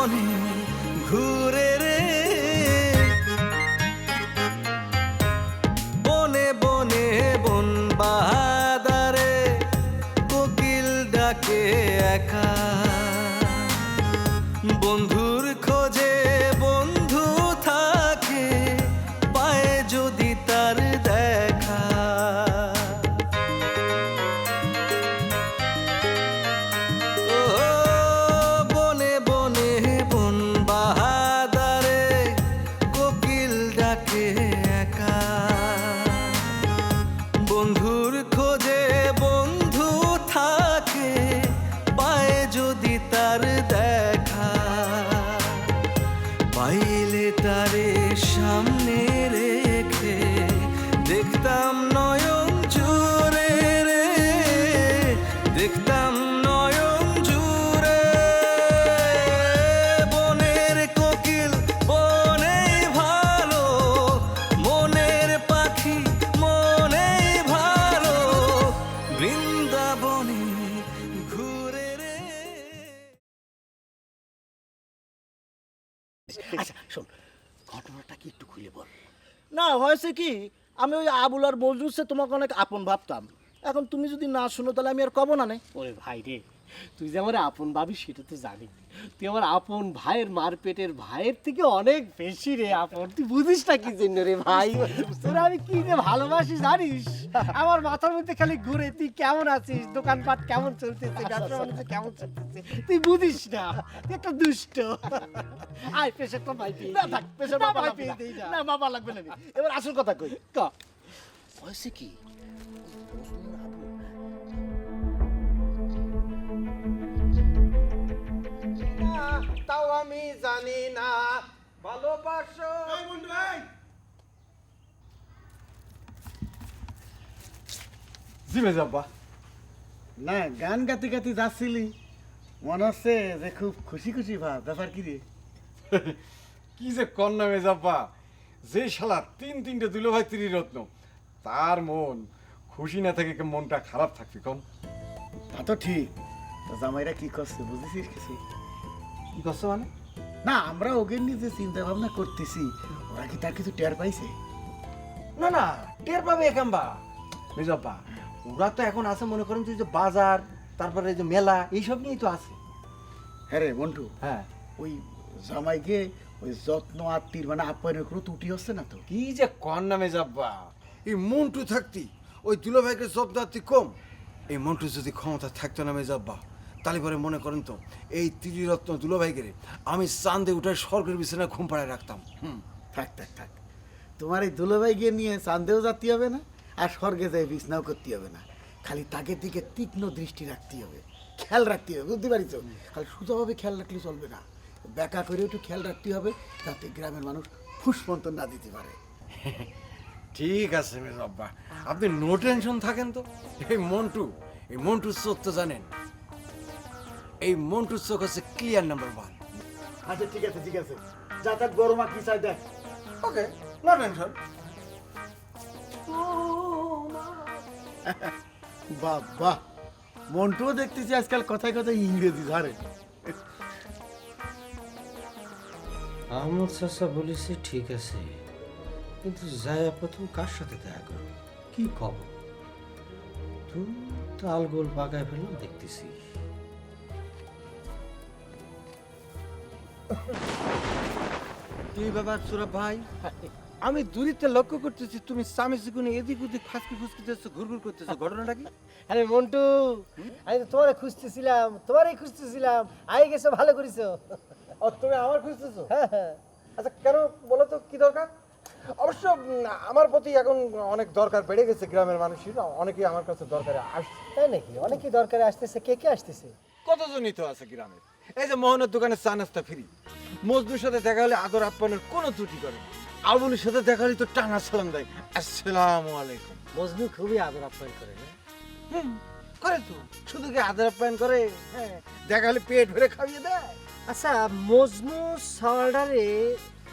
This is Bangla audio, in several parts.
বনে ঘুরে রে, বনে বনে বন বাহাদারে কোকিল ডাকে একা, বন্ধুর খোঁজে বন্ধু থাকে পায়ে যদি তার দেখা। ও বনে বনে বন বাহাদারে কোকিল ডাকে একা, বন্ধুর খোঁজে বন্ধু থাকে পায়ে যদি তার দেখা, পাইলে তারে সামনে রেখে দেখতাম নয়ন জুড়ে রে, দেখতাম নয়ন জুড়ে। বনের কোকিল বনেই ভালো, মনের পাখি মনেই ভালো, বৃন্দাবনে ঘুরে রে। আচ্ছা শোন, ঘটনাটা কি একটু খুলে বল। না হয়েছে কি, আমি ওই আবুল আর মজনুরসে তোমাকে অনেক আপন ভাবতাম, এখন তুমি যদি না শোনো তাহলে আমি আর কব না নে। ওরে ভাই রে, তুই যে আমার আপন ভাবি সেটা তো জানি, তুই আমার আপন ভাইয়ের মার পেটের ভাইয়ের থেকে অনেক বেশি রে আপন। তুই বুঝিস না কি জন্য রে ভাই, তোরা আমি কি যে ভালোবাসি জানিস। আমার মাথার মধ্যে খালি ঘুরে তুই কেমন আছিস, দোকানপাট কেমন চলতেছে, ব্যবসা বাণিজ্য কেমন চলতেছে, তুই বুঝিস না, তুই একটা দুষ্ট। আয় পেশাটা ভাই পেয়ে না থাক, পেছনে না, বাবা ভাই লাগবে পেয়ে না। দেই না। না বাবা লাগবে না। এবার আসল কথা কই। ক হয়েছে কি, তাও আমি জানি না ভালোবাসো। জি মেজাব্বা, না গান গাতে গাতে যাচ্ছিলি, মনে হচ্ছে যে খুব খুশি খুশি ভাব, ব্যাপার কি রে? কি যে কন্যা মেজাব্বা, যে শালা তিনটে দুলো ভাই ত্রিরত্ন, তার মন খুশি না থেকে মনটা খারাপ থাকবে কম। তা তো ঠিক, তো জামাইরা কি করছে বুঝেছিস কিছু? কি করছো মানে? না আমরা ওকে নিয়ে যে চিন্তা ভাবনা করতেছি, ওরা কি তার কিছু টের পাইছে? না না, টের পাবে একাম্বা মেজব্বা, ওরা তো এখন আছে মনে করেন যে বাজার, তারপরে যে মেলা, এইসব নিয়েই তো আছে। হ্যাঁ রে মন্টু, হ্যাঁ, ওই জামাইকে ওই যত্ন আত্মীর মানে আপ্যায়নের কোনো ত্রুটি হচ্ছে না তো? কি যে কন্যা মেজাব্বা, এই মন্টু থাকতি ওই দুলো ভাইকে জবদার্থী কম। এই মন্টু যদি ক্ষমতা থাকতো না মেজাব্বা, তাহলে পরে মনে করেন তো এই ত্রিরত্ন দুলো ভাইকে আমি চাঁদে উঠে স্বর্গের বিছানায় ঘুম পাড়ায় রাখতাম। থাক থাক থাক, তোমার এই দুলোভাইকে নিয়ে চান্দেও যেতে হবে না, আর স্বর্গে যাই বিছনাও করতে হবে না, খালি তাকে দিকে তীক্ষ্ণ দৃষ্টি রাখতে হবে, খেয়াল রাখতে হবে, বুঝতে পারিস? খালি সোজাভাবে খেয়াল রাখলে চলবে না, ব্যাকা করে একটু খেয়াল রাখতে হবে যাতে গ্রামের মানুষ ফুসমন্তর না দিতে পারে। ঠিক আছে মেজাব্বা, আপনি নো টেনশন থাকেন তো। এই মন্টুর চোখ তো জানেন, এই মন্টুর চোখ হচ্ছে ক্লিয়ার নাম্বার 1। আচ্ছা ঠিক আছে ঠিক আছে, যাতায়াত গরমা কি চাই দেখ। ওকে, নো টেনশন। বাহ বাহ, মন্টুও দেখতেছি আজকাল কথায় কথায় ইংরেজি ধরে। আহমদ চাচা বলেছে ঠিক আছে, কিন্তু যায়া প্রথম কার সাথে দেখা করবো, কি কব? তুই তো আলগোল পাকায় ফেললাম দেখতেছি। কি ব্যাপার সুরভ ভাই, আমি দূরিতে লক্ষ্য করতেছি তুমি স্বামী জীবনে এদিক ওদিক ফাঁসকি ফুসকিতেছো, ঘুরঘুর করতেছো, ঘটনাটা কি? আরে মন্টু, আমি তো তোমারই খুঁজতেছিলাম, আই গেছো, ভালো করেছো। ও তুমি আমার খুঁজতেছো? হ্যাঁ হ্যাঁ। আচ্ছা কেন বলো তো, কি দরকার? অবশ্য আমার প্রতি এখন অনেক দরকার বেড়ে গেছে, গ্রামের মানুষের অনেকেই আমার কাছে দরকারে আসছে। তাই নাকি? অনেকই দরকারে আসতেছে, কে কে আসতেছে? কতজনই তো আছে গ্রামের। এই যে মোহনের দোকানে চা নাস্তা ফ্রি, মজনুর সাথে দেখা হলে আদর আপ্যায়নের কোনো ত্রুটি করে না, আবুলের সাথে দেখা হলে তো টানা সালাম দেয়, আসসালামু আলাইকুম। মজনু খুবই আদর আপ্যায়ন করে না? করে তো, শুধু কি আদর আপ্যায়ন করে? হ্যাঁ, দেখা হলে পেট ভরে খাইয়ে দেয়। আচ্ছা মজনু সাওয়ালডারে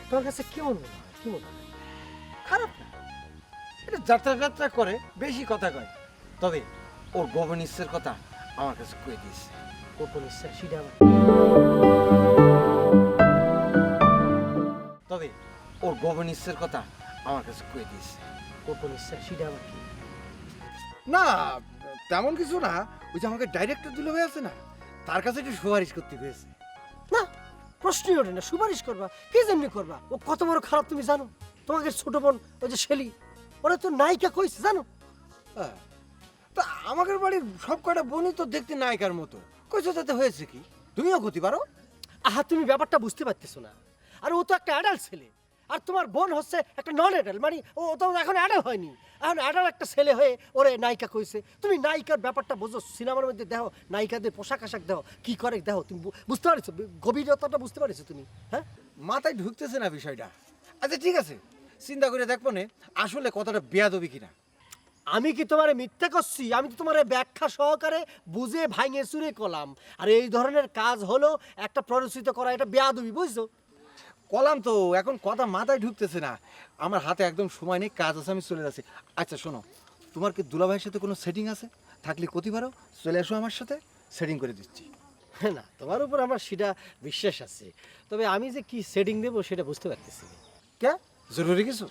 তোমার কাছে কেমন মনে হয়, কি মনে হয়? খারাপ না, এটা যাত্রা যাত্রা করে, বেশি কথা কয়, তবে ওর গোপনীশের কথা আমার কাছে কয়ে দিয়েছে। গোপন ইচ্ছা সেটা আমার গোপন ইচ্ছের কথা আমার কাছে কয়ে দিয়েছে। গোপন ইচ্ছা সেটা আবার কি? না তেমন কিছু না, ওই যে আমাকে ডাইরেক্টর দুলাভাই আছে না, তার কাছে একটু সুপারিশ করতে হয়েছে। না, প্রশ্নই ওঠে না। সুপারিশ করবা? কি জন্য করবা? ও কত বড় খারাপ তুমি জানো? তোমাকে ছোট বোন ওই যে শেলি, ওরা তো নায়িকা কইছে জানো? হ্যাঁ, তা আমাদের বাড়ির সব কটা বোনই তো দেখতে নায়িকার মতো, কইছো তাতে হয়েছে কি? তুমিও করতে পারো। আহা, তুমি ব্যাপারটা বুঝতে পারতেছো না। আর ও তো একটা অ্যাডাল্ট ছেলে, আর তোমার বোন হচ্ছে একটা নন অ্যাডাল্ট, মানে ও তো এখন অ্যাডাল্ট হয়নি। এখন অ্যাডাল্ট একটা ছেলে হয়ে ওরে নায়িকা কইছে। তুমি নায়িকার ব্যাপারটা বোঝো? সিনেমার মধ্যে দেখো নায়িকাদের পোশাক আশাক দেখো, কি করে দেখো, তুমি বুঝতে পারছো গভীরতাটা? বুঝতে পারছো তুমি? হ্যাঁ, মাথায় ঢুকতেছে না বিষয়টা। আচ্ছা ঠিক আছে, চিন্তা করে দেখবো না আসলে কথাটা বেয়াদবি কিনা। আমি কি তোমারে মিথ্যা করছি? আমি তো তোমারে ব্যাখ্যা সহকারে বুঝে ভাঙে চুরে কলাম। আর এই ধরনের কাজ হলো একটা প্ররোচিত করা, এটা বেয়াদবি, বুঝছো? কলাম তো, এখন কথা মাথায় ঢুকতেছে না। আমার হাতে একদম সময় নেই, কাজ আছে, আমি চলে যাচ্ছি। আচ্ছা শোনো, তোমার কি দুলাভাইয়ের সাথে কোনো সেটিং আছে? থাকলে কতি পারো, চলে আসো আমার সাথে, সেটিং করে দিচ্ছি। না, তোমার উপর আমার সেটা বিশ্বাস আছে, তবে আমি যে কি সেটিং দেবো সেটা বুঝতে পারতেছি না। কে জরুরি কিছু?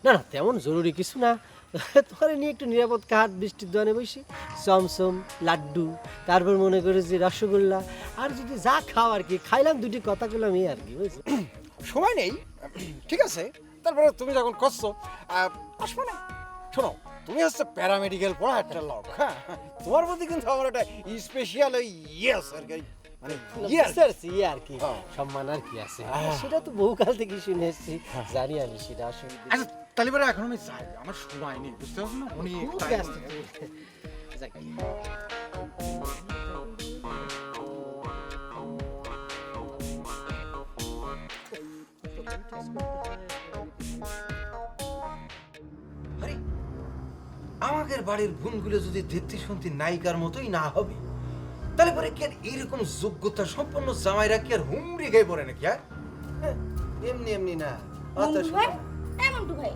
না না, তেমন জরুরি কিছু না। তোমার নিয়ে একটু নিরাপদ কাহাত বৃষ্টির দোকানে বসি, চমচম, লাড্ডু, তারপর মনে করে যে রসগোল্লা, আর যদি যা খাও আর কি, খাইলাম, দুটি কথা বললাম, এই আর কি, বুঝছো? সময় নেই, ঠিক আছে। তারপরে তুমি যখন করছো আসবো না। শোনো, তুমি হচ্ছে প্যারামেডিক্যাল পড়া একটা লোক, হ্যাঁ, তোমার প্রতি কিন্তু আমার একটা স্পেশাল ইয়ে আছে আর কি, মানে ইয়ে আর কি। বুঝতে পারছি, এই আর কি, সম্মান আর কি আছে, সেটা তো বহুকাল থেকে শুনে এসেছি, জানি আমি সেটা আসলে। আচ্ছা তাহলে পরে এখন আমি যাই, আমার সময় নেই, বুঝতে পারছো না, অনেক খুব time ব্যস্ত নেই। তুমি। যাক। আরে আমাদের বাড়ির বোনগুলো যদি দেখতে শুনতে নায়িকার মতোই না হবে, তাহলে পরে কি আর এরকম যোগ্যতা সম্পন্ন জামাইরা কি আর হুমড়ি খেয়ে পড়ে নাকি? হ্যাঁ, এমনি এমনি না। অত মন্টু ভাই, শোনো। এই মন্টু ভাই,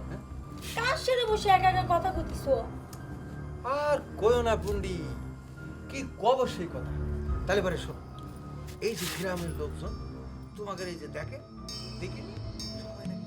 কার সাথে বসে একা একা কথা কইতিছো? আর কয়ো না পুন্ডি, কি কব সেই কথা। তাহলে পরে শোনো, এই যে গ্রামের লোকজন তোমাকে এই যে দেখে, দেখিনি সবাই নাকি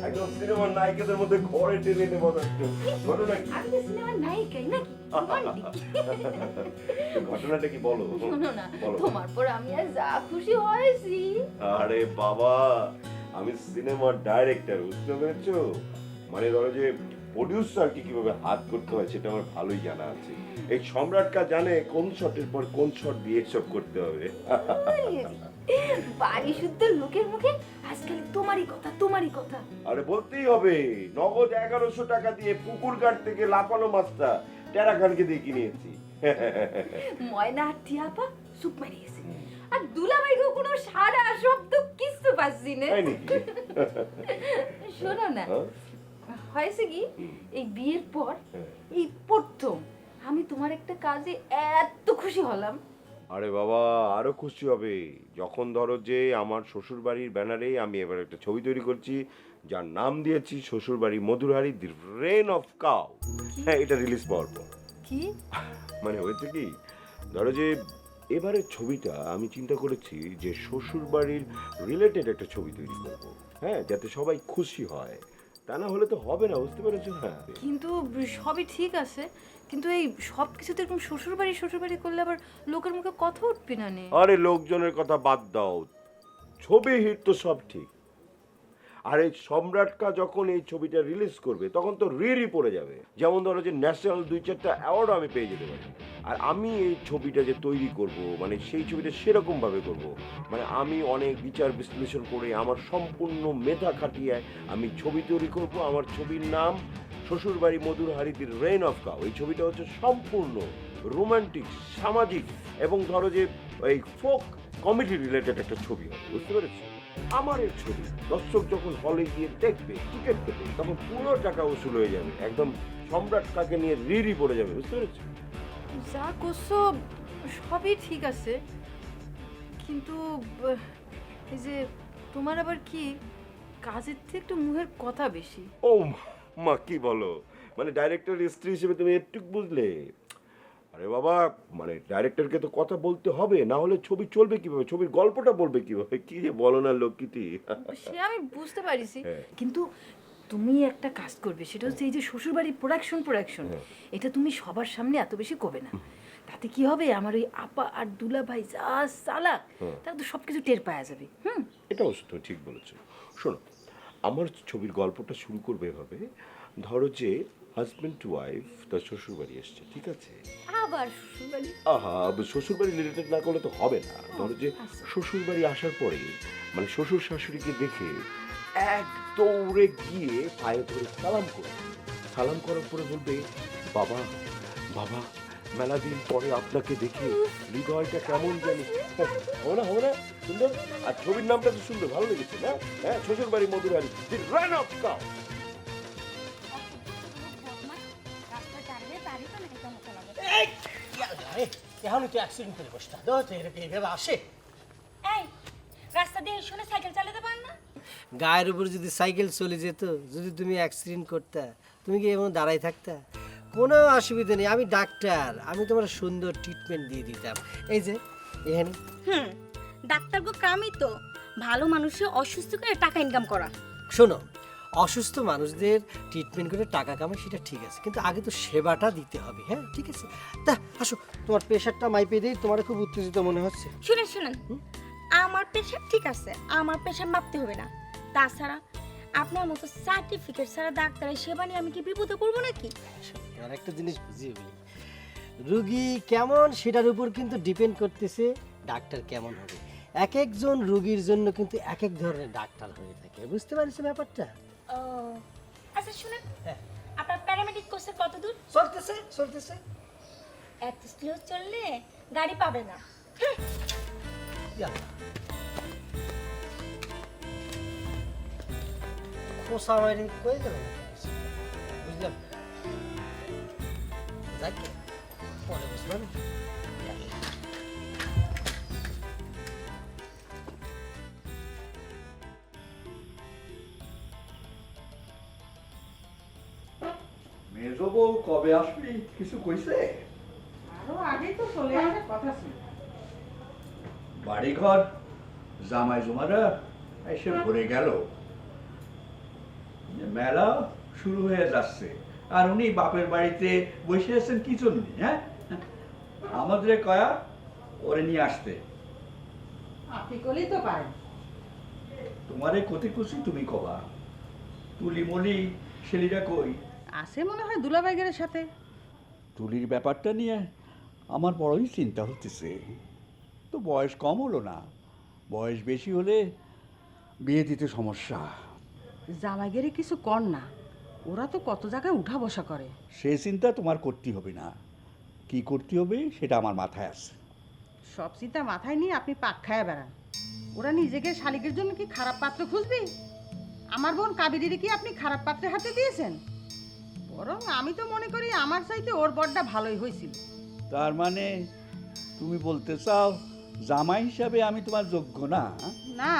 একদম সিনেমার নায়িকাদের মধ্যে ঘরে টেনে নেবো একটু। ঘটনা কি? আমি তো সিনেমার নায়িকাই নাকি? রোমান্টিক। ঘটনাটা কি বলো? শোনো না, বলো। তোমার পর আমি আর যা খুশি হয়েছি। আরে বাবা, আমি সিনেমার ডাইরেক্টর, বুঝতে পেরেছো? মানে ধরো যে প্রডিউসারকে কিভাবে হাত করতে হয় সেটা আমার ভালোই জানা আছে। এই সম্রাটকা জানে কোন শটের পর কোন শট দিয়ে সব করতে হবে। বাড়ি শুদ্ধ লোকের মুখে আজকাল তোমারই কথা, তোমারই কথা। আরে বলতেই হবে, নগদ 1100 টাকা দিয়ে পুকুর ঘাট থেকে লাফানো মাছটা টেরা খানকে দিয়ে কিনেছি। ময়না আর টিয়াপা চুপ মারিয়েছে, আর দুলাভাইকেও কোনো সারা শব্দ কিছু পাচ্ছি না। তাই নাকি? শোনো না, হ্যাঁ? হয়েছে কি, এই বিয়ের পর এই প্রথম আমি তোমার একটা কাজে এত খুশি হলাম। আরে বাবা, আরো খুশি হবে যখন ধরো যে আমার শ্বশুর বাড়ির ব্যানারে আমি এবার একটা ছবি তৈরি করছি, যার নাম দিয়েছি শ্বশুর বাড়ি মধুরহারি দি রেন অফ কাউ। হ্যাঁ, এটা রিলিজ পাওয়ার পর কি? মানে হয়েছে কি, ধরো যে এবারের ছবিটা আমি চিন্তা করেছি যে শ্বশুর বাড়ির রিলেটেড একটা ছবি তৈরি করবো, হ্যাঁ, যাতে সবাই খুশি হয়। তা না হলে তো হবে না, বুঝতে পেরেছো? হ্যাঁ, কিন্তু সবই ঠিক আছে, কিন্তু এই সব কিছুতে এরকম শ্বশুর বাড়ি করলে আবার লোকের মুখে কথা উঠবে না নে। আরে লোকজনের কথা বাদ দাও, ছবি হিট তো সব ঠিক। আর এই সম্রাটকা যখন এই ছবিটা রিলিজ করবে তখন তো রিরি পড়ে যাবে, যেমন ধরো যে ন্যাশনাল 2-4টা অ্যাওয়ার্ডও আমি পেয়ে যেতে পারি। আর আমি এই ছবিটা যে তৈরি করব, মানে সেই ছবিটা সেরকম ভাবে করব, মানে আমি অনেক বিচার বিশ্লেষণ করে আমার সম্পূর্ণ মেধা খাটিয়ে আমি ছবি তৈরি করব। আমার ছবির নাম শ্বশুরবাড়ি মধুরহারি দি রেইন অফ কাউ। এই ছবিটা হচ্ছে সম্পূর্ণ রোমান্টিক, সামাজিক এবং ধরো যে এই ফোক কমেডি রিলেটেড একটা ছবি হবে, বুঝতে পেরেছো? আমার এই ছবি দর্শক যখন হলে গিয়ে দেখবে, টিকিট দেবে, তখন পুরো টাকা উসুল হয়ে যাবে, একদম সম্রাট কাকে নিয়ে রিরি পড়ে যাবে, বুঝতে পেরেছো? যা করছো সবই ঠিক আছে, কিন্তু এই যে তোমার আবার কি কাজের থেকে একটু মুখের কথা বেশি। ও মা কি বলো, মানে ডাইরেক্টর স্ত্রী হিসেবে তুমি একটু বুঝলে? আরে বাবা, মানে ডাইরেক্টরকে তো কথা বলতে হবে, না হলে ছবি চলবে কিভাবে, ছবির গল্পটা বলবে কিভাবে? কি যে বলো না লক্ষ্মীটি। সে আমি বুঝতে পারিছি, হ্যাঁ। কিন্তু তুমি একটা কাজ করবে, সেটা হচ্ছে এই যে শ্বশুরবাড়ির প্রোডাকশন এটা তুমি সবার সামনে এত বেশি করবে না। তাতে কি হবে, আমার ওই আপা আর দুলা ভাই যা চালাক, তারা তো সবকিছু টের পাওয়া যাবে। এটা অবশ্য তুমি ঠিক বলেছো। শোনো, আমার ছবির গল্পটা শুরু করবে এভাবে, ধরো যে হাজব্যান্ড টু ওয়াইফ তার শ্বশুরবাড়ি এসছে, ঠিক আছে? আবার শ্বশুরবাড়ি? আহা, শ্বশুরবাড়ি রিলেটেড না করলে তো হবে না। ধরো যে শ্বশুরবাড়ি আসার পরে মানে শ্বশুর শাশুড়িকে দেখে এক দৌড়ে গিয়ে পায়ে ধরে সালাম করবে, সালাম করার পরে বলবে, বাবা বাবা মেলা দিন পরে আপনাকে দেখে হৃদয়টা কেমন জানি। হবে না, হবে না? সুন্দর। আর ছবির নামটা তো সুন্দর, ভালো লেগেছে না? হ্যাঁ, শ্বশুরবাড়ি মধুরানী, দি রান অফ কাউ। এখন তুই অ্যাক্সিডেন্ট করে বসটা তো এইভাবে আসে। এই রাস্তা দিয়ে শুনে সাইকেল চালাতে পার না? গায়ের উপর যদি সাইকেল চলে যেত, যদি তুমি অ্যাক্সিডেন্ট করতা, তুমি কি এমন দাঁড়াই থাকতা? কোনো অসুবিধা নেই, আমি ডাক্তার, আমি তোমার সুন্দর ট্রিটমেন্ট দিয়ে দিতাম। এই যে এখানে ডাক্তার গো কামই তো ভালো মানুষের অসুস্থ করে টাকা ইনকাম করা। শোনো, অসুস্থ মানুষদের ট্রিটমেন্ট করে টাকা কামাই সেটা ঠিক আছে, কিন্তু আগে তো সেবাটা দিতে হবে। হ্যাঁ ঠিক আছে, তা আসো, তোমার প্রেশারটা মাইপে দিই, তোমার খুব উত্তেজিত মনে হচ্ছে। শুনেন শুনেন, আমার প্রেশার ঠিক আছে, আমার প্রেশার মাপতে হবে না। তাছাড়া আপনার মতো সার্টিফিকেট ছাড়া ডাক্তারের সেবা নিয়ে আমি কি বিপদে পড়বো নাকি? আর একটা জিনিস বুঝিয়ে বলি, রুগী কেমন সেটার উপর কিন্তু ডিপেন্ড করতেছে ডাক্তার কেমন হবে। এক একজন রুগীর জন্য কিন্তু এক এক ধরনের ডাক্তার হয়ে থাকে, বুঝতে পারছো ব্যাপারটা? ও আচ্ছা শুনেন, হ্যাঁ। আপনার প্যারামেডিক কোর্সে কত দূর? চলতেছে চলতেছে। এত স্লো চললে গাড়ি পাবে না। খোসা মারি কয়ে গেল, বুঝলাম। যাই পরে বুঝলাম। মেজো বউ কবে আসবি কিছু কইছে? আরো আগেই তো চলে আসার কথা ছিল। বাড়িঘর জামাই জমারা এসে ভরে গেল, মেলা শুরু হয়ে যাচ্ছে, আর উনি বাপের বাড়িতে বসে আছেন কি জন্য? হ্যাঁ, আমাদের কয়া ওরে নিয়ে আসতে। আপনি করলেই তো পারেন। তোমারে কতি খুশি তুমি কবা, তুলিমলি ছেলেরা কই? আসে মনে হয় দুলাভাইগের সাথে। তুলির ব্যাপারটা নিয়ে আমার বড়ই চিন্তা হতেছে। তো বয়স কম হলো না, বয়স বেশি হলে বিয়ে দিতে সমস্যা। জামাইগেরে কিছু কর না, ওরা তো কত জায়গায় উঠা বসা করে। সে চিন্তা তোমার করতে হবে না, কি করতে হবে সেটা আমার মাথায় আছে। সব চিন্তা মাথায় নিয়ে আপনি পাক খায়া বেড়ান। ওরা নিজেকে শালিকের জন্য কি খারাপ পাত্র খুঁজবি? আমার বোন কাবেরীরে কি আপনি খারাপ পাত্রে হাতে দিয়েছেন? বরং আমি তো মনে করি আমার চাইতে ওর বড়টা ভালোই হয়েছিল। তার মানে তুমি বলতে চাও জামাই হিসাবে আমি তোমার যোগ্য না? না,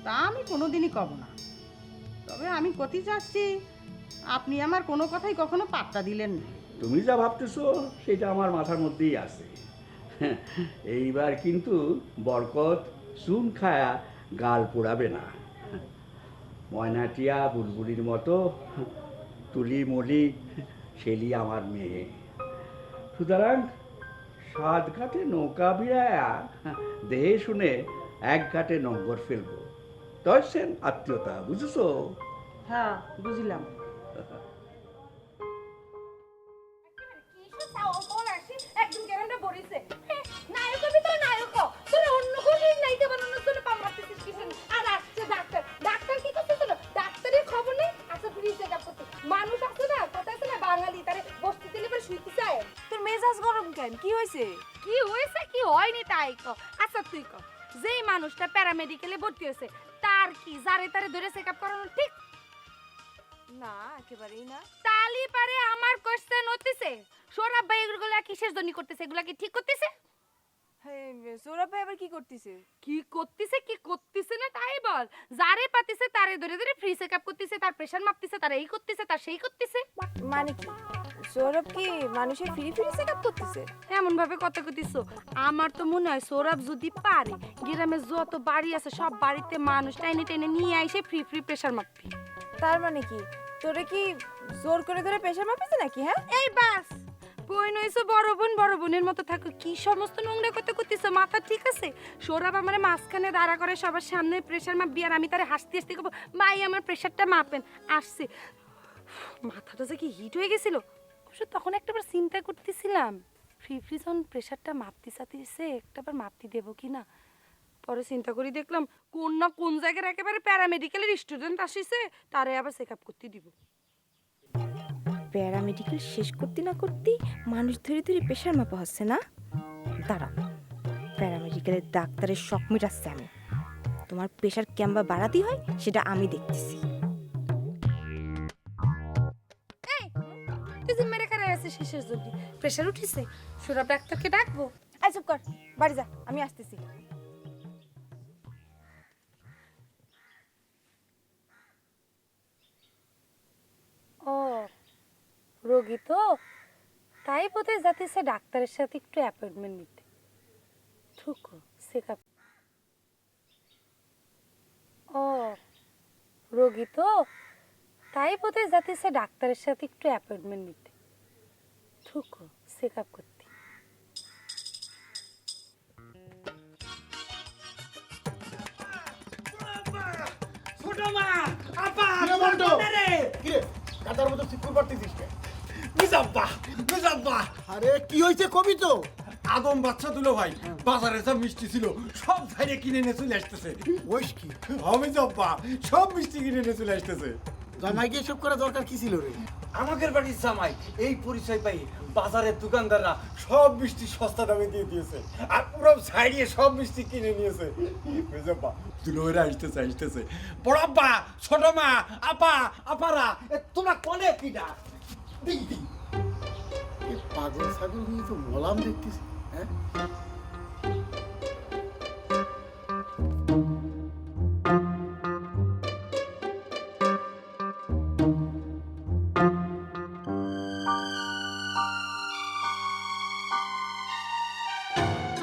তা আমি কোনোদিনই কব না। তবে আমি কতি চাচ্ছি, আপনি আমার কোনো কথাই কখনো পাত্তা দিলেন না। তুমি যা ভাবতেছো সেটা আমার মাথার মধ্যেই আছে। এইবার কিন্তু বরকত চুন খায়া গাল পোড়াবে না। ময়নাটিয়া বুলবুলির মতো তুলি মলি শেলি আমার মেয়ে, সুতরাং সাত ঘাটে নৌকা বিড়ায়া দেহে শুনে এক ঘাটে নম্বর ফেলবো। তয়সেন আত্মীয়তা, বুঝেছো? হ্যাঁ বুঝলাম। একদম ক্যামেরা বলিছে নায়ক আমি তো নায়ক, তোর অন্য কোনো নায়িকা বানানোর জন্য পাম মারতেছিস কিছু। আর আসছে ডাক্তার, ডাক্তার কি করতেছিল? ডাক্তারের খবর নেই। আচ্ছা পুলিশ চেকআপ করতে মানুষ আছে না, কথা আছে না, বাঙালি তারে বসতে দিলে পরে শুইতে চায়। তোর মেজাজ গরম কেন? কি হয়েছে? কি হয়েছে কি হয়নি তাই ক। আচ্ছা তুই ক, যেই মানুষটা প্যারামেডিকেলে ভর্তি হয়েছে তার কি জারে তারে ধরে চেকআপ করানো ঠিক? না, একেবারেই না। তালি পারে আমার কোশ্চেন হতেছে, সৌরভ ভাই এগুলা কিসের জন্য করতেছে? এগুলা কি ঠিক করতেছে? সৌরভ ভাই আবার কি করতেছে? কি করতেছে না তাই বল। যারে পাতিছে তারে ধরে ধরে ফ্রি চেকআপ করতেছে, তার প্রেশার মাপতেছে, তার এই করতেছে, তার সেই করতেছে। মানে কি সৌরভ কি মানুষের ফ্রি ফ্রি চেকআপ করতেছে? এমন ভাবে কথা কইতিছো, আমার তো মনে হয় সৌরভ যদি পারে গ্রামে যত বাড়ি আছে সব বাড়িতে মানুষ টাইনে টাইনে নিয়ে আইসে ফ্রি ফ্রি প্রেশার মাপবি। তার মানে কি তোরে কি জোর করে ধরে প্রেশার মাপিছে নাকি? হ্যাঁ এই বাস বই নইছো বড় বোনের মতো থাকো, কি সমস্ত নোংরা কথা কইতিছো? মাথা ঠিক আছে? সৌরভ আমার মাঝখানে দাঁড়া করে সবার সামনে প্রেশার মাপবি আর আমি তারে হাসতে হাসতে কব মাই আমার প্রেশারটা মাপেন। আসছে মাথাটা যে কি হিট হয়ে গেছিল। অবশ্য তখন একটাবার চিন্তা করতেছিলাম ফ্রি ফ্রি যখন প্রেশারটা মাপতে চাইতেছে একটাবার মাপতে দেবো কি না। পরে চিন্তা করি দেখলাম কোন না কোন জায়গার একেবারে প্যারামেডিক্যালের স্টুডেন্ট আসিছে, তারে আবার চেক আপ করতে দিব। প্যারামেডিক্যাল শেষ করতে না করতেই মানুষ ধরে ধরে প্রেশার মাপা হচ্ছে না? দাঁড়াও, প্যারামেডিক্যালের ডাক্তারের শখ মেটাচ্ছে আমি। তোমার প্রেশার কেমবা বাড়াতে হয় সেটা আমি দেখতেছি। তুই যে মেরে কারে আছে শেষের জন্য প্রেশার উঠিছে, সৌরভ ডাক্তারকে ডাকবো? আই চুপ কর, বাড়ি যা, আমি আসতেছি। ও রোগী তো, তাই বোধহয় যাতেছে ডাক্তারের সাথে একটু অ্যাপয়েন্টমেন্ট নিতে। ঠুকো চেক আপ। ও রোগী তো, তাই বোধহয় যাতেছে ডাক্তারের সাথে একটু অ্যাপয়েন্টমেন্ট নিতে। ঠুকো চেক আপ করতে। ছোট মা আপা কিরে কাতার মতো চিকুর পারতেছিস কে? মিজাব্বা আরে কি হয়েছে কবি তো? আদম বাচ্চা দুলো ভাই বাজারে যা মিষ্টি ছিল সব বাইরে কিনে নিয়ে চলে আসতেছে। ওইস কি আমি জব্বা সব মিষ্টি কিনে নিয়ে চলে আসতেছে। জামাইকে এসব করা দরকার কি ছিল রে? আমাদের বাড়ির জামাই এই পরিচয় পাই বাজারের দোকানদাররা সব মিষ্টি সস্তা দামে দিয়ে দিয়েছে আর পুরো ছাড়িয়ে সব মিষ্টি কিনে নিয়েছে। বুঝবা দুলো ভাইরা আসতেছে বড় আব্বা ছোট মা আপা আপারা তোমরা কোনে কিনা দিদি এই পাগল ছাগল নিয়ে তো মলাম দেখতেছি। হ্যাঁ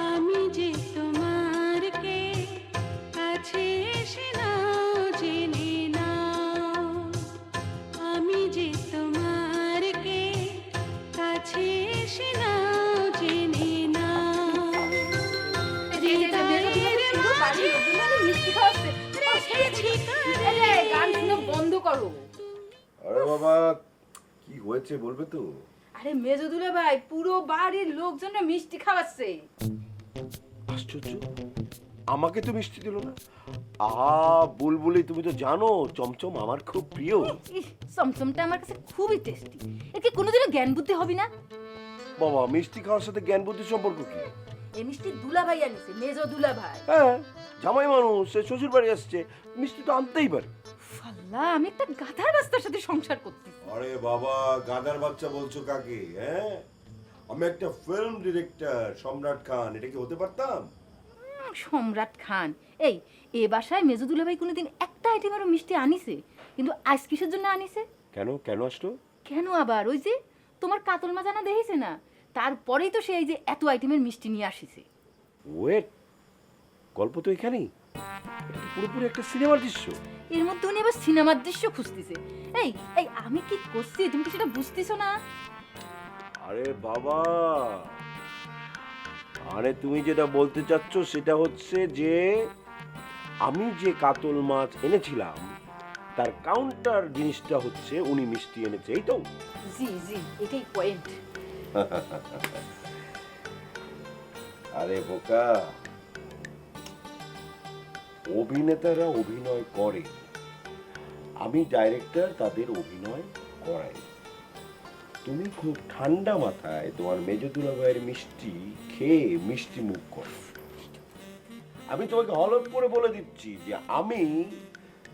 আমি যে তোমার কে কাছে এসে নাও জেনে নাও, আমি যে তোমার কে কাছে এসে নাও জেনে নাও। বন্ধ করো। আরে বাবা কি হয়েছে বলবে তো? আরে মেজদুলা ভাই পুরো বাড়ির লোকজনরা মিষ্টি খাওয়াচ্ছে। আশ্চর্য, আমাকে তো মিষ্টি দিল না। বুলবুলি তুমি তো জানো চমচম আমার খুব প্রিয়। ইস, চমচমটা আমার কাছে খুবই টেস্টি। একে কোনোদিনও জ্ঞান বুদ্ধি হবে না? বাবা মিষ্টি খাওয়ার সাথে জ্ঞান বুদ্ধির সম্পর্ক কি? এই মিষ্টি দুলা ভাই আনিছে, মেজো দুলা ভাই। হ্যাঁ জামাই মানুষ, সে শ্বশুর বাড়ি আসছে, মিষ্টি তো আনতেই পারে। ফাল্লা, আমি একটা গাধার রাস্তার সাথে সংসার করছি। আরে বাবা গাদার বাচ্চা বলছো কাকে? হ্যাঁ আমি একটা ফিল্ম ডিরেক্টর সম্রাট খান, এটা কি হতে পারতাম? সম্রাট খান? এই এ বাসায় মেজো দুলা ভাই কোনোদিন একটা আইটেমেরও মিষ্টি আনিছে? কিন্তু আজ কিসের জন্য আনিছে? কেন কেন আসলো? কেন আবার ওই যে তোমার কাতল মাছ আনা দেখেছে না, তারপরেই তো সে এই যে এত আইটেমের মিষ্টি নিয়ে আসিছে। ওয়েট, গল্প তো এখানেই, এটা তো পুরোপুরি একটা সিনেমার দৃশ্য। এর মধ্যে উনি আবার সিনেমার দৃশ্য খুঁজতেছে। এই এই আমি কি করছি তুমি কি সেটা বুঝতেছো না? আরে বাবা, আরে তুমি যেটা বলতে চাচ্ছ সেটা হচ্ছে যে আমি যে কাতল মাছ এনেছিলাম তার কাউন্টার জিনিসটা হচ্ছে উনি মিষ্টি এনেছে, এই তো? জি জি, এটাই পয়েন্ট। আরে বোকা, অভিনেতারা অভিনয় করে, আমি ডাইরেক্টর তাদের অভিনয় করাই। তুমি খুব ঠান্ডা মাথায় তোমার মেজদুলা ভাইয়ের মিষ্টি খেয়ে মিষ্টি মুখ করো। আমি তোমাকে হলফ করে বলে দিচ্ছি যে আমি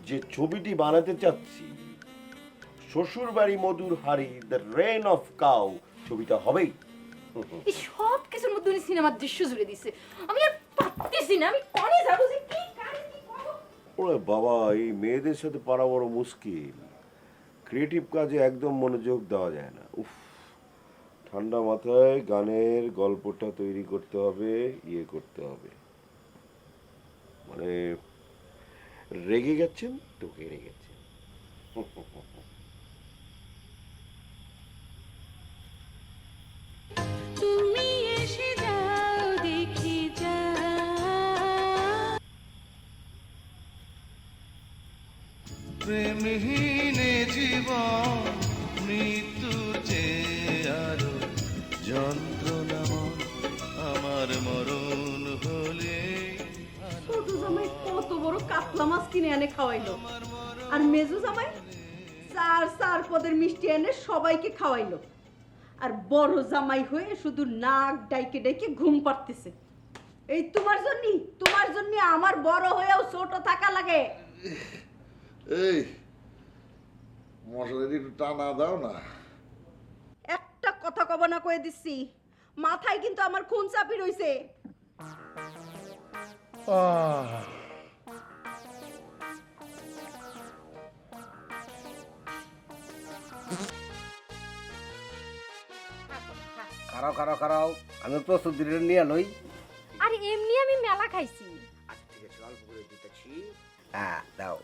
যে ছবিটি বানাতে চাচ্ছি শ্বশুর বাড়ি মধুর হাড়ি দ্য রেইন অফ কাউ ছবিটা হবেই। এই সব কিছুর মধ্যে উনি সিনেমার দৃশ্য জুড়ে দিছে। আমি আর পারতেছি না, আমি কনে যাবো যে কি কারে কি করব। ওরে বাবা, এই মেয়েদের সাথে পারা বড় মুশকিল। ক্রিয়েটিভ কাজে একদম মনোযোগ দেওয়া যায় না। উফ, ঠান্ডা মাথায় গানের গল্পটা তৈরি করতে হবে, ইয়ে করতে হবে। মানে রেগে গেছেন তো কেড়ে গেছেন। তুমি এসে যাও দেখে যাও। প্রেমহীনে জীবন মৃত্যুর চেয়ে আরো যন্ত্রণাময় আমার মরণ হলে। ছোট জামাই কত বড় কাতলা মাছ কিনে এনে খাওয়াইলো, আর মেজো জামাই চার পদের মিষ্টি এনে সবাইকে খাওয়াইলো, আর বড় জামাই হয়ে শুধু নাক ডাইকে ডাইকে ঘুম পাড়তেছে। এই তোমার জন্য আমার বড় হয়েও ছোট থাকা লাগে। এই মশলাটি একটু টানা দাও না। একটা কথা কব না কয়ে দিচ্ছি, মাথায় কিন্তু আমার খুন চাপি রইছে। খারাও আমি প্রস্তুতি নিয়ে লই। আরে এমনি আমি মেলা খাইছি। আচ্ছা ঠিক আছে, অল্প করে দিতেছি। হ্যাঁ দাও।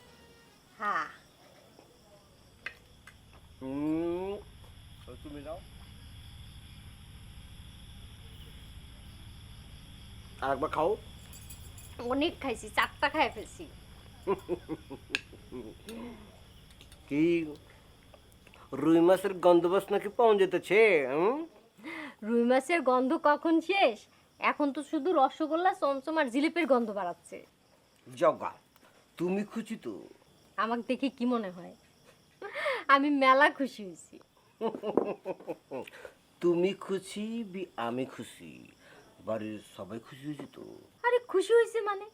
হ্যাঁ তুমি দাও। আর একবার খাও। অনেক খাইছি, 4টা খাই ফেলছি। কি রুই মাছের গন্ধবাস নাকি পাওয়া যেতেছে? রুই মাছের গন্ধ কখন শেষ? এখন তো শুধু রসগোল্লা, চমচম আর জিলিপির গন্ধ বাড়াচ্ছে। জগা তুমি খুশি তো? আমাকে দেখে কি মনে হয়? আমি মেলা খুশি হয়েছি। তুমি খুশি আমি খুশি, বাড়ির সবাই খুশি হয়েছে তো? আরে খুশি হয়েছে মানে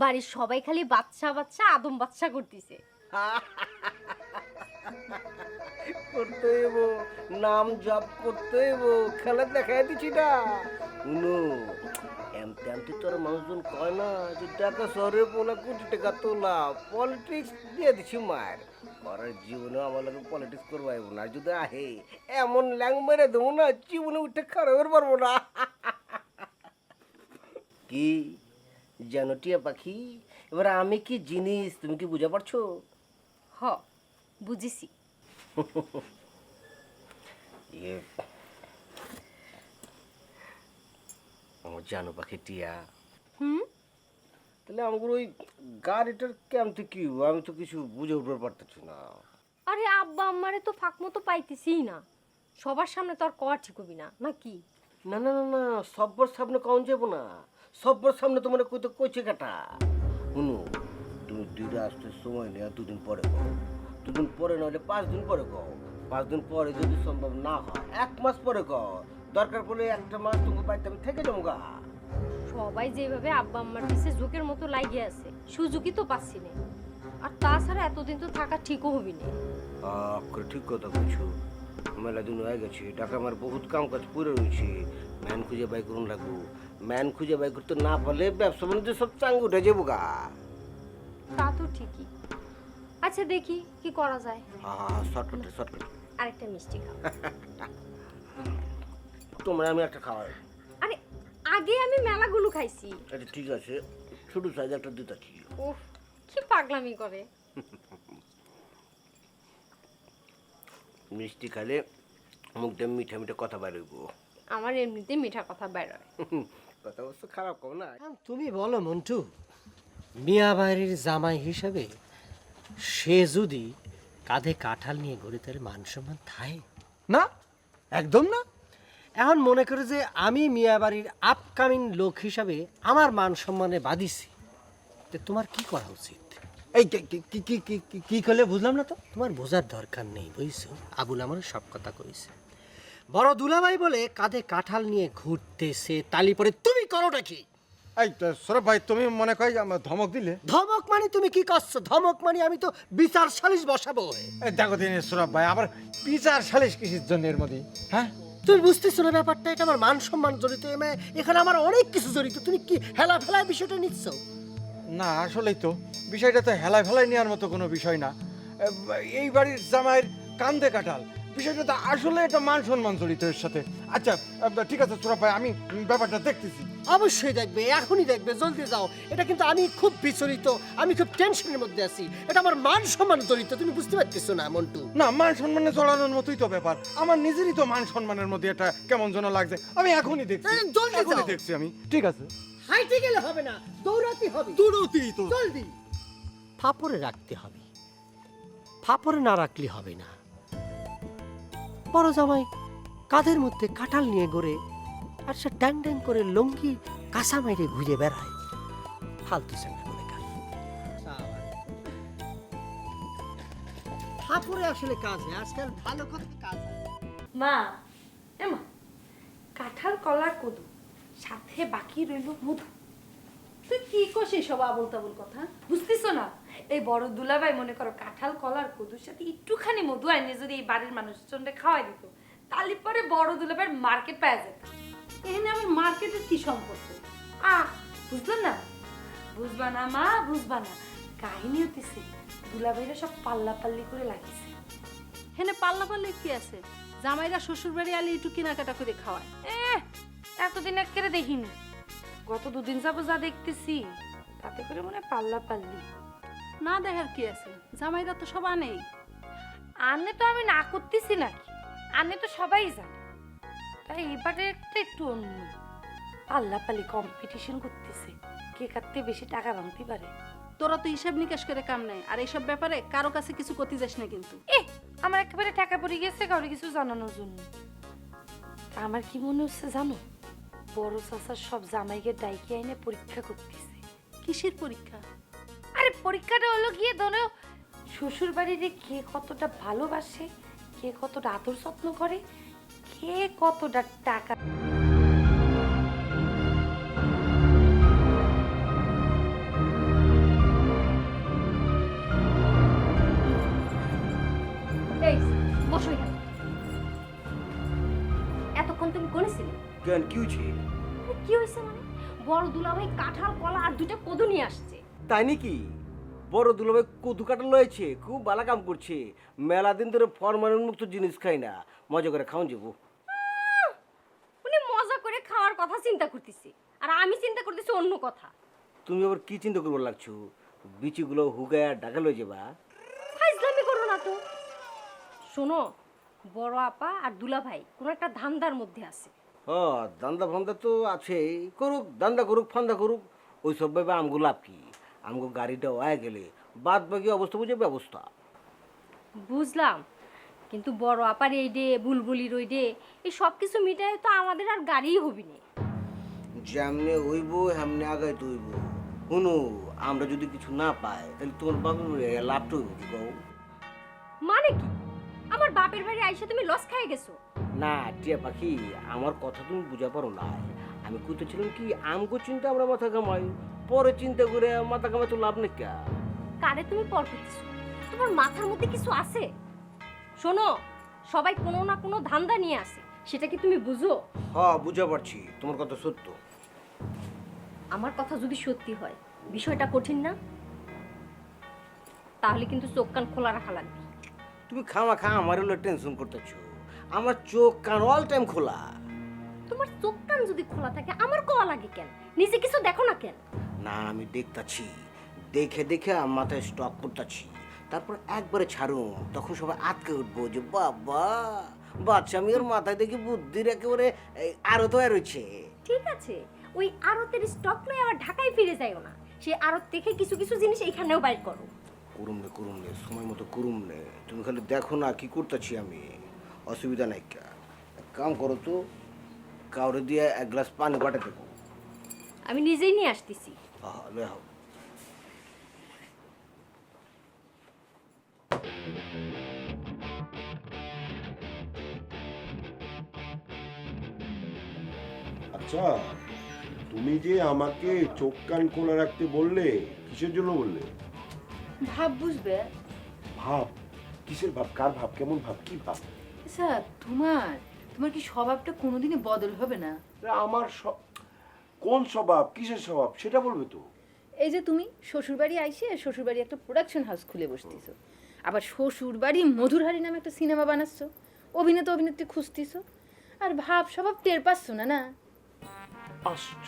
বাড়ির সবাই খালি বাচ্চা বাচ্চা আদম বাচ্চা করতেছে। করতে হইব, নাম জপ করতে হইব, খেলা দেখাই দিচ্ছি না। শুনো, এমতে এমতে তোর মানুষজন কয় না যে টাকা শহরে পোলা কোটি টাকা তোলা, পলিটিক্স দিয়ে দিছি মার। করার জীবনে আমার লাগে পলিটিক্স করবাইব না, যদি আহে এমন ল্যাং মেরে দেবো না, জীবনে উঠে খারাপের পারবো না। কি জানো টিয়া পাখি, এবার আমি কি জিনিস তুমি কি বুঝা পারছো? হ বুঝেছি। আমার জানো পাখি টিয়া, হুম তাহলে আমার ওই গাড়িটার কেমতে কি আমি তো কিছু বুঝে উঠতে পারতেছি না। আরে আব্বা আমারে তো ফাঁক মতো পাইতেছি না, সবার সামনে তো আর কওয়া ঠিক হবি না নাকি? না না না না, সব্বর সামনে কখন যাবো না, সব্বর সামনে তোমার কই তো কইছে কাটা। শুনো, তুমি দুইটা আসতে সময় নেই, 2 দিন পরে কও, 2 দিন পরে নইলে 5 দিন পরে কও, 5 দিন পরে যদি সম্ভব না হয় 1 মাস পরে কও, দরকার পড়লে 1 মাস তোমাকে বাড়িতে আমি থেকে যাবো গা। সবাই যেভাবে আব্বা আম্মার পিছে ঝোঁকের মতো লাগিয়ে আছে, সুযোগই তো পাচ্ছি না। আর তাছাড়া এতদিন তো থাকা ঠিকও হবি না। ঠিক কথা বলছো, মেলা দিন হয়ে গেছে, টাকা আমার বহুত কাম কাজ পড়ে রয়েছে, ম্যান খুঁজে বাই করুন লাগবো, ম্যান খুঁজে বাই করতে না পারলে ব্যবসা বাণিজ্য সব চাঙ্গ উঠে যাবো গা। তা তো ঠিকই। আচ্ছা দেখি কি করা যায়। শর্টকাট আরেকটা মিষ্টি খাও। তোমরা আমি একটা খাওয়াই। আরে আগে আমি মেলাগুলো খাইছি। আচ্ছা ঠিক আছে, ছোট সাইজ একটা দিতেছি। উফ কি পাগলামি করে। মিষ্টি খালে মুখটা মিঠা মিঠা কথা বাইরব। আমার এমনিতে মিঠা কথা বের হয়। কথা অবশ্য খারাপ কম না। তুমি বলো মন্টু, মিয়া বাড়ির জামাই হিসাবে সে যদি কাঁধে কাঁঠাল নিয়ে ঘুরে, তার মান সম্মান থাকে না? একদম না। এখন মনে করে যে আমি মিয়া বাড়ির আপকামিং লোক হিসাবে আমার মান সম্মানে বাদিছি, তো তোমার কি করা উচিত? এই কি করলে বুঝলাম না তো। তোমার বোঝার দরকার নেই, বুঝছো? আবুল আমার সব কথা কইছে। বড় দুলাভাই বলে কাঁধে কাঁঠাল নিয়ে ঘুরতেছে, তালি পরে তুমি করোটা কি? এই সৌরভ ভাই, তুমি মনে করি ধমক দিলে? ধমক মানে তুমি কি করছো? ধমক মানে আমি তো বিচার সালিশ বসাবো। এই দেখো দিন সৌরভ ভাই, আবার বিচার সালিশ কিসের জন্য এর মধ্যে? হ্যাঁ তুমি বুঝতেছো না ব্যাপারটা? এটা আমার মান সম্মান জড়িত, এখানে আমার অনেক কিছু জড়িত। তুমি কি হেলা ফেলায় বিষয়টা নিচ্ছ? না আসলেই তো বিষয়টা তো হেলায় ফেলায় নেওয়ার মতো কোনো বিষয় না। এই বাড়ির জামাইয়ের কান্দে কাটাল, বিষয়টা তো আসলে এটা মান সম্মান জড়িত এর সাথে। আচ্ছা ঠিক আছে সুরাব ভাই, আমি ব্যাপারটা দেখতেছি। অবশ্যই দেখবে, এখনই দেখবে, জলদি যাও। এটা কিন্তু আমি খুব বিচলিত, আমি খুব টেনশনের মধ্যে আছি। এটা আমার মান সম্মান জড়িত, তুমি বুঝতে পারতেছো না মন্টু? না, মান সম্মানে জড়ানোর মতোই তো ব্যাপার। আমার নিজেরই তো মান সম্মানের মধ্যে এটা কেমন যেন লাগছে। আমি এখনই দেখছি, জলদি এখনই যাও। দেখছি আমি। ঠিক আছে, হাইটে গেলে হবে না, দৌড়াতে হবে। দৌড়তেই তো। জলদি ফাপড়ে রাখতে হবে, ফাপড়ে না রাখলে হবে না। বড় জামাই কাঁধের মধ্যে কাঁঠাল নিয়ে ঘোরে, আর সে ড্যাং ড্যাং করে লঙ্গি কাঁচা মাইরে ঘুরে বেড়ায়। ফালতু সেনা বলে কাজ। ফাপড়ে আসলে কাজে আজকাল ভালো কথা কাজ। মা, এমা কাঁঠাল, কলা, কদু, সাথে বাকি রইল মধু। তুই কি করছিস সব আবল তাবল কথা? বুঝতেছ না? এই বড় দুলাভাই মনে করো কাঁঠাল, কলার কদুর সাথে একটুখানি মধু আইনে যদি এই বাড়ির মানুষজনকে খাওয়াই দিত, তাহলে পরে বড় দুলাভাইয়ের মার্কেট পাওয়া যেত। এখানে আমার মার্কেটের কি সম্পর্ক? বুঝলো না? বুঝবা না মা, বুঝবা না। কাহিনী হতেছে দুলাভাইরা সব পাল্লা পাল্লি করে লাগিয়েছে। হেনে পাল্লা পাল্লি কি আছে? জামাইরা শ্বশুর বাড়ি আলে একটু কেনাকাটা করে খাওয়ায়। এতদিন একেবারে দেখিনি, গত দুদিন যাব যা দেখতেছি তাতে করে মনে হয় পাল্লা পাল্লি। না দেখার কি আছে, জামাইরা তো সব আনেই। আনে তো আমি না করতেছি নাকি, আনে তো সবাই জানে। তাই এবারে একটা একটু অন্য, পাল্লা পাল্লি কম্পিটিশন করতেছে কে কাটতে বেশি টাকা ভাঙতে পারে। তোরা তো হিসাব নিকাশ করে কাম নাই, আর এইসব ব্যাপারে কারো কাছে কিছু করতে যাস না কিন্তু। আমার একেবারে টাকা পড়ে গেছে কাউকে কিছু জানানোর জন্য। আমার কি মনে হচ্ছে জানো, বড় চাচার সব জামাইকে ডাইকে আইনে পরীক্ষা করতেছে। কিসের পরীক্ষা? আরে পরীক্ষাটা হলো গিয়ে ধরো শ্বশুর বাড়িতে কে কতটা ভালোবাসে, কে কতটা আদর যত্ন করে, কে কতটা টাকা। এই বসো এখানে। এতক্ষণ তুমি করেছিলে কেন কি হয়েছে? কি হয়েছে মানে? বড় দুলাভাই কাঁঠাল, কলা আর দুইটা কদু নিয়ে আসছে। তাই নাকি? বড় দুলাভাই কদু কাটা লয়েছে, খুব ভালো কাম করছে। মেলা দিন ধরে ফরমালিন মুক্ত জিনিস খাই না, মজা করে খাওয়ান যাবো। উনি মজা করে খাওয়ার কথা চিন্তা করতেছি, আর আমি চিন্তা করতেছি অন্য কথা। তুমি আবার কি চিন্তা করবার লাগছো? বিচিগুলো হুগায়া ঢাকা লয়ে যাবা। ফাইজলামি করো না তো। শোনো, বড় আপা আর দুলাভাই কোন একটা ধান্দার মধ্যে আছে। দান্দা ফান্দা তো আছে, করুক, দান্দা করুক, ফান্দা করুক, ওই সব ভাবে আমগো লাভ কি? আমগো গাড়িটা হয়ে গেলে বাদ বাকি অবস্থা বুঝে ব্যবস্থা। বুঝলাম, কিন্তু বড় আপার এই ডে, বুলবুলির ওই ডে, এই সব কিছু মিটাই তো আমাদের আর গাড়িই হবি না। যেমনে হইব হেমনে আগাই তো হইব। শুনো, আমরা যদি কিছু না পাই তাহলে তোমার বাপের লাভটা হইব কি কও? মানে কি? আমার বাপের বাড়ি আইসা তুমি লস খাই গেছো? না টিয়া পাখি, আমার কথা তুমি বুঝা পারো না। আমি কইতেছিলাম কি, আমগো চিন্তা আমরা মাথা কামাই, পরে চিন্তা করে মাথা কামাই তো লাভ নেই। কারে তুমি পর করতেছো? তোমার মাথার মধ্যে কিছু আছে? শোনো, সবাই কোনো না কোনো ধান্দা নিয়ে আসে, সেটা কি তুমি বুঝো? হ্যাঁ বুঝা পারছি, তোমার কথা সত্য। আমার কথা যদি সত্যি হয়, বিষয়টা কঠিন না? তাহলে কিন্তু চোখ কান খোলা রাখা লাগবে। তুমি খামা খা আমার হলো টেনশন করতেছো। আমার চোখ কান অল টাইম খোলা। তোমার চোখ কান যদি খোলা থাকে আমার কোয়া লাগে কেন? নিজে কিছু দেখো না কেন? না আমি দেখতাছি, দেখে দেখে আমার মাথায় স্টক করতেছি, তারপর একবারে ছাড়ুন, তখন সবাই আটকে উঠবো যে বাবা বাচ্চা মেয়ের মাথায় দেখি বুদ্ধির একেবারে আরো তো রয়েছে। ঠিক আছে, ওই আড়তের স্টক লয়ে আবার ঢাকায় ফিরে যাইও না। সেই আড়ত থেকে কিছু কিছু জিনিস এইখানেও বাইর করো। করুম নে সময় মতো করুম নে, তুমি খালি দেখো না কি করতেছি আমি, অসুবিধা নাই। কাম করো তো, কাউরে দিয়ে এক গ্লাস পানি বাটে দেবো। আমি নিজেই নিয়ে আসতেছি। আচ্ছা, তুমি যে আমাকে চোখ কান খোলা রাখতে বললে, কিসের জন্য বললে? ভাব বুঝবে। ভাব? কিসের ভাব? কার ভাব? কেমন ভাব? কি ভাব? আচ্ছা তোমার তোমার কি স্বভাবটা কোনোদিনই বদল হবে না? আমার কোন স্বভাব, কিসের স্বভাব সেটা বলবে তো। এই যে তুমি শ্বশুরবাড়ি আইসে শ্বশুরবাড়ি একটা প্রোডাকশন হাউস খুলে বসতেছো, আবার শ্বশুরবাড়ি মধুরহারি নামে একটা সিনেমা বানাচ্ছ, অভিনেতা অভিনেত্রী খুঁজতেছো, আর ভাব স্বভাব টের পাচ্ছ না। না আশ্চর্য।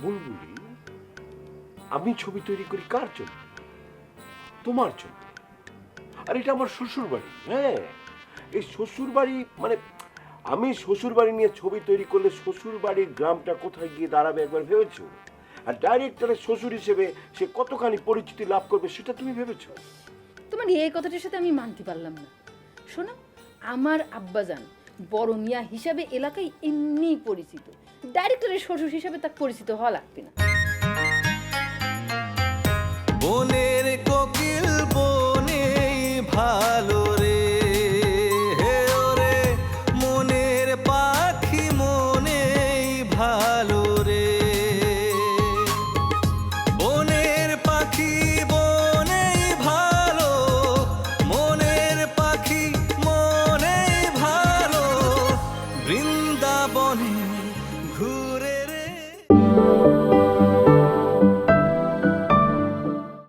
বুলবুলি, আমি ছবি তৈরি করি কার জন্য? তোমার জন্য। আর এটা আমার শ্বশুর বাড়ি। হ্যাঁ, এই শ্বশুর বাড়ি মানে আমি শ্বশুর বাড়ি নিয়ে ছবি তৈরি করলে শ্বশুর বাড়ির গ্রামটা কোথায় গিয়ে দাঁড়াবে একবার ভেবেছো? আর ডাইরেক্টরের শ্বশুর হিসেবে সে কতখানি পরিচিতি লাভ করবে সেটা তুমি ভেবেছো? তোমার এই কথাটার সাথে আমি মানতে পারলাম না। শোনো, আমার আব্বাজান বড় মিয়া হিসাবে এলাকায় এমনি পরিচিত, ডাইরেক্টরের শ্বশুর হিসাবে তার পরিচিত হওয়া লাগবে না। বনে